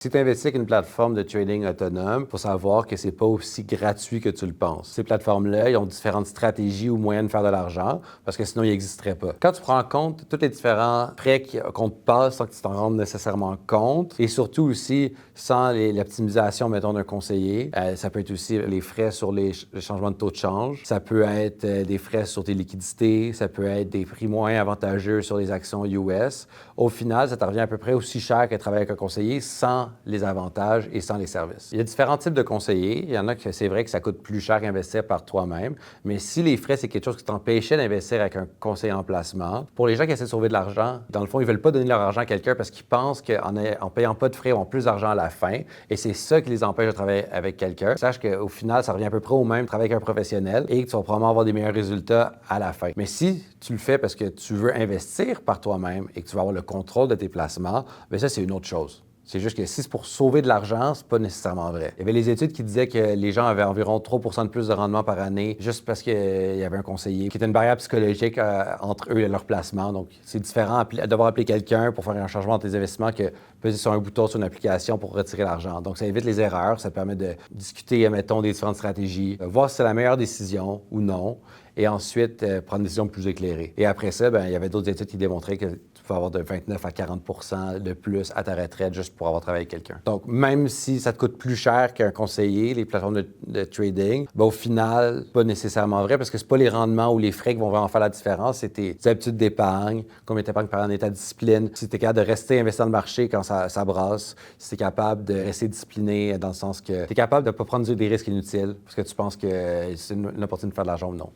Si tu investis avec une plateforme de trading autonome, il faut savoir que c'est pas aussi gratuit que tu le penses. Ces plateformes-là, ils ont différentes stratégies ou moyens de faire de l'argent parce que sinon, ils n'existeraient pas. Quand tu prends en compte tous les différents frais qu'on te passe sans que tu t'en rendes nécessairement compte et surtout aussi sans l'optimisation, mettons, d'un conseiller, ça peut être aussi les frais sur les changements de taux de change, ça peut être des frais sur tes liquidités, ça peut être des prix moins avantageux sur les actions US. Au final, ça te revient à peu près aussi cher que travailler avec un conseiller sans les avantages et sans les services. Il y a différents types de conseillers. Il y en a que c'est vrai que ça coûte plus cher qu'investir par toi-même, mais si les frais, c'est quelque chose qui t'empêchait d'investir avec un conseiller en placement, pour les gens qui essaient de sauver de l'argent, dans le fond, ils ne veulent pas donner leur argent à quelqu'un parce qu'ils pensent qu'en payant pas de frais, ils ont plus d'argent à la fin et c'est ça qui les empêche de travailler avec quelqu'un. Sache qu'au final, ça revient à peu près au même de travailler avec un professionnel et que tu vas probablement avoir des meilleurs résultats à la fin. Mais si tu le fais parce que tu veux investir par toi-même et que tu vas avoir le contrôle de tes placements, bien ça, c'est une autre chose. C'est juste que si c'est pour sauver de l'argent, c'est pas nécessairement vrai. Il y avait les études qui disaient que les gens avaient environ 3 de plus de rendement par année juste parce qu'il y avait un conseiller qui était une barrière psychologique entre eux et leur placement. Donc, c'est différent de devoir appeler quelqu'un pour faire un changement dans tes investissements que peser sur un bouton sur une application pour retirer l'argent. Donc, ça évite les erreurs, ça permet de discuter, mettons, des différentes stratégies, voir si c'est la meilleure décision ou non, et ensuite prendre une décision plus éclairée. Et après ça, il y avait d'autres études qui démontraient que tu peux avoir de 29 à 40 de plus à ta retraite juste pour avoir travaillé avec quelqu'un. Donc, même si ça te coûte plus cher qu'un conseiller, les plateformes de trading, au final, pas nécessairement vrai parce que c'est pas les rendements ou les frais qui vont vraiment faire la différence, c'est tes habitudes d'épargne, combien tu épargnes par année, ta discipline, si tu es capable de rester investi dans le marché quand ça brasse, si tu es capable de rester discipliné dans le sens que tu es capable de ne pas prendre des risques inutiles parce que tu penses que c'est une opportunité de faire de l'argent ou non.